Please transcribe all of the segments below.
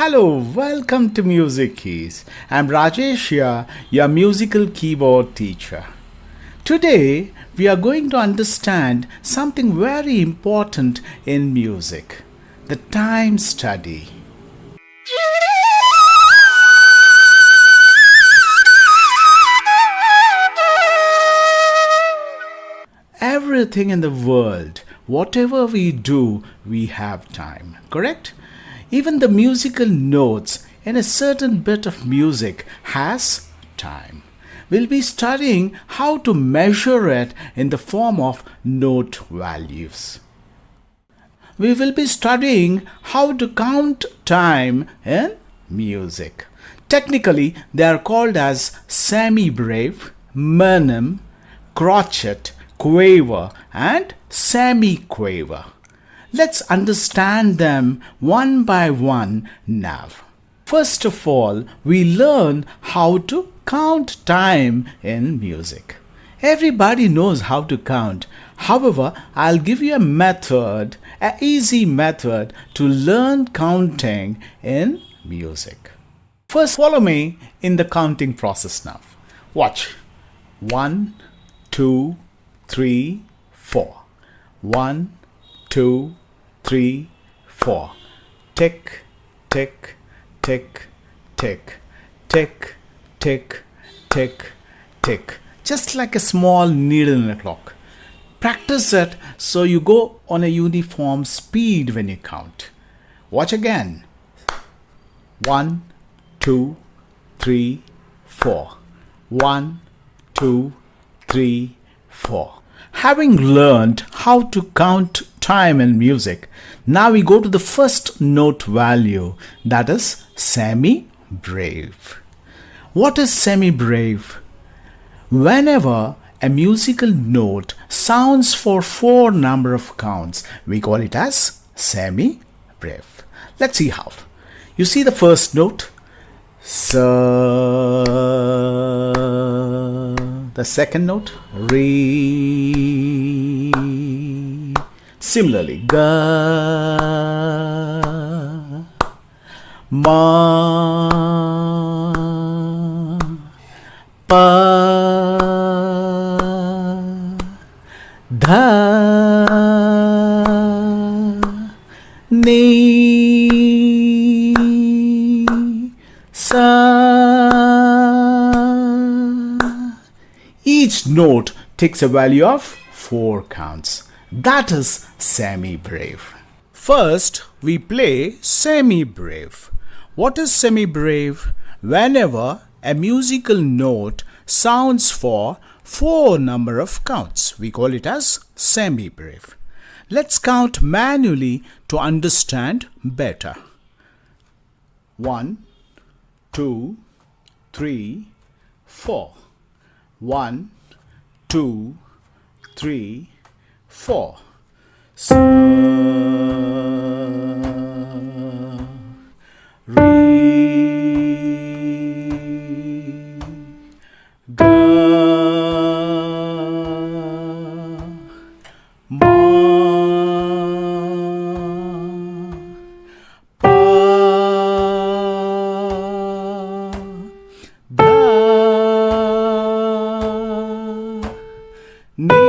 Hello, welcome to Music Keys. I'm Rajesh here, your musical keyboard teacher. Today, we are going to understand something very important in music, the time study. Everything in the world, whatever we do, we have time, correct? Even the musical notes in a certain bit of music has time. We'll be studying how to measure it in the form of note values. We will be studying how to count time in music. Technically, they are called as semi-breve, minim, crotchet, quaver and semi-quaver. Let's understand them one by one now. First of all, we learn how to count time in music. Everybody knows how to count. However, I'll give you a method, an easy method to learn counting in music. First, follow me in the counting process now. Watch. 1, 2, 3, 4. 1, 2, 3, 4. Tick, tick, tick, tick, tick, tick, tick, tick. Just like a small needle in a clock. Practice it so you go on a uniform speed when you count. Watch again. 1, 2, 3, 4. 1, 2, 3, 4. Having learned how to count time in music, now we go to the first note value, that is semi-breve. What is semi-breve? Whenever a musical note sounds for 4 number of counts, we call it as semi-breve. Let's see how. You see the first note? Sa. The second note, re. Similarly, ga, ma, pa, dha, ni, sa. Each note takes a value of 4 counts. That is semi-breve. First, we play semi-breve. What is semi-breve? Whenever a musical note sounds for 4 number of counts, we call it as semi-breve. Let's count manually to understand better. 1, 2, 3, 4. 1, 2, 3, 4. Sa, re, ga, ma, pa, dha, ni,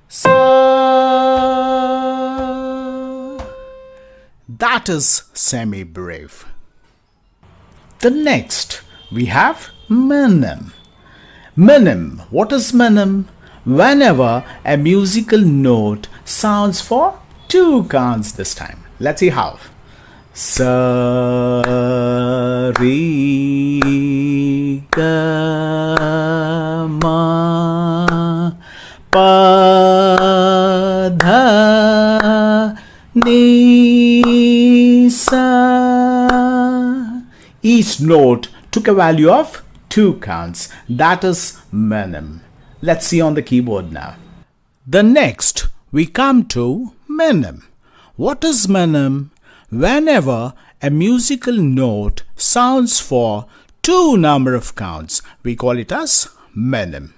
sa. That is semi-breve. The next we have minim. Minim. What is minim? Whenever a musical note sounds for 2 counts this time. Let's see how. Sa, re, ga, ma, pa, dha, ni, sa. Each note took a value of 2 counts. That is minim. Let's see on the keyboard now. The next we come to minim. What is minim? Whenever a musical note sounds for 2 number of counts, we call it as minim.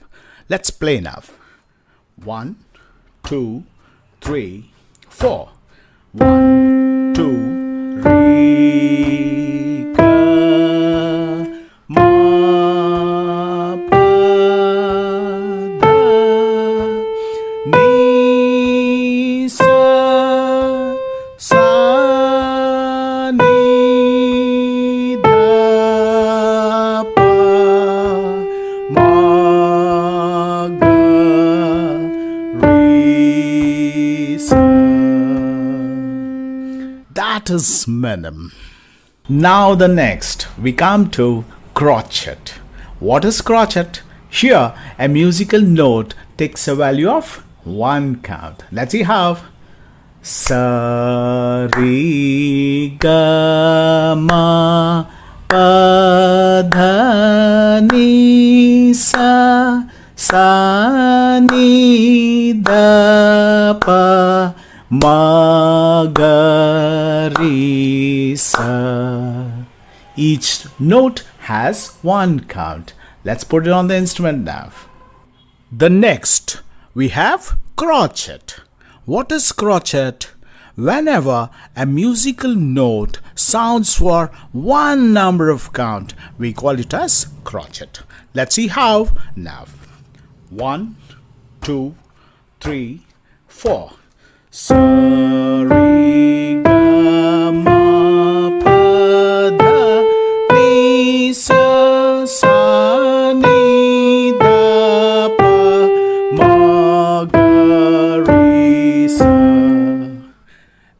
Let's play now. 1, 2, 3, 4. 1, 2, re, ga, ma, pa, da, ni, sa, sa, ni, da, pa, ma, ga, re, sa. That is minim. Now the next we come to crotchet. What is crotchet? Here a musical note takes a value of 1 count. Let's see how. Sa, re, ga, ma, pa, dha, ni, sa, sa, ni, da, pa, ma, ga, re, sa. Each note has 1 count. Let's put it on the instrument now. The next we have crotchet. What is crotchet? Whenever a musical note sounds for 1 number of count, we call it as crotchet. Let's see how now. 1, 2, 3, 4. Sa, re, ga, ma, pa, dha, ni, sa, sa, ni, da, pa, ma, ga, re, sa.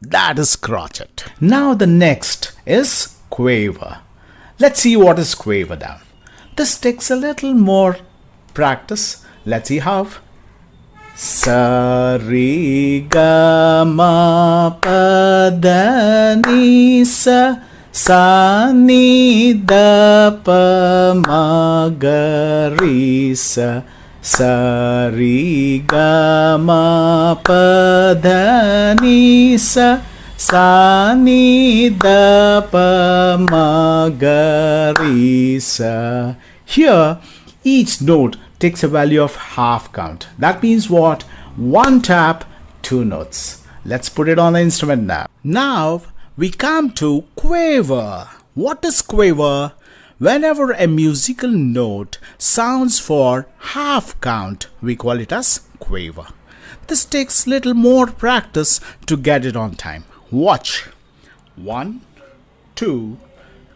That is crotchet. Now the next is quaver. Let's see what is quaver now. This takes a little more practice. Let's see how. Sa, re, ga, ma, pa, da, ni, sa, sa, ni, da, pa, ma, ga, re, sa. Sa, re, ga, ma, pa, da, ni, sa, sa, ni, da, pa, ma, ga, re, sa. Here each note takes a value of half count. That means what? 1 tap, 2 notes. Let's put it on the instrument now. Now we come to quaver. What is quaver? Whenever a musical note sounds for half count, we call it as quaver. This takes little more practice to get it on time. Watch. 1, 2,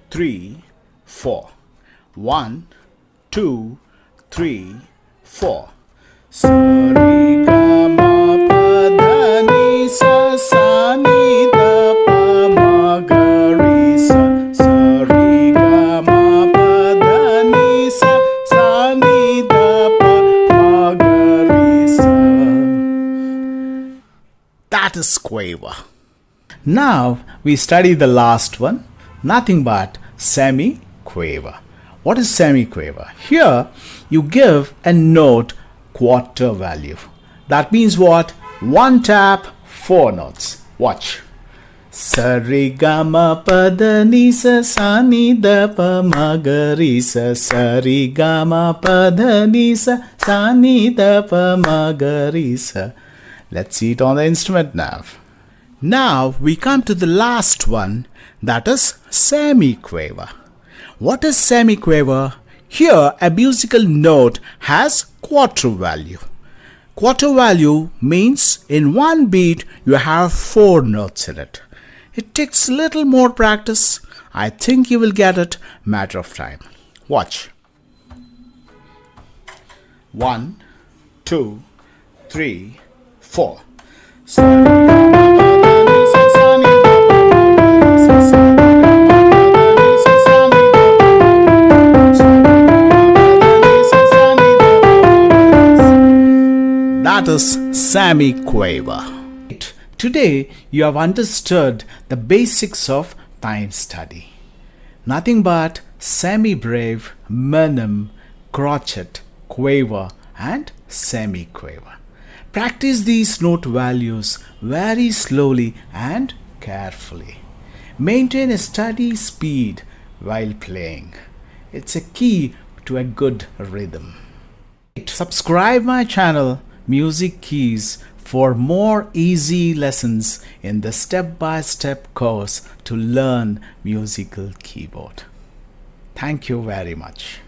3, 4. 1, 2, 3, 4. Sa, re, ga, ma, pa, dha, ni, sa, sa, ni, da, pa, ma, ga, re, sa. Sa, re, ga, ma, pa, dha, ni, sa, sa, ni, da, pa, ma, ga, re, sa. That is quaver. Now we study the last one, nothing but semi-quaver. What is semi-quaver? Here you give a note quarter value. That means what? 1 tap, 4 notes. Watch. Sa, re, ga, ma, pa, da, ni, sa, sa, ni, da, pa, ma, ga, re, sa. Sa, re, ga, ma, pa, da, ni, sa, sa, ni, da, pa, ma, ga, re, sa. Let's see it on the instrument now. Now we come to the last one, that is semi-quaver. What is semi-quaver? Here a musical note has quarter value. Quarter value means in one beat you have 4 notes in it. It takes a little more practice. I think you will get it, matter of time. Watch. 1, 2, 3, 4. That is semi-quaver. Today you have understood the basics of time study. Nothing but semi-breve, minim, crotchet, quaver and semi-quaver. Practice these note values very slowly and carefully. Maintain a steady speed while playing. It's a key to a good rhythm. Subscribe my channel Music Keys for more easy lessons in the step-by-step course to learn musical keyboard. Thank you very much.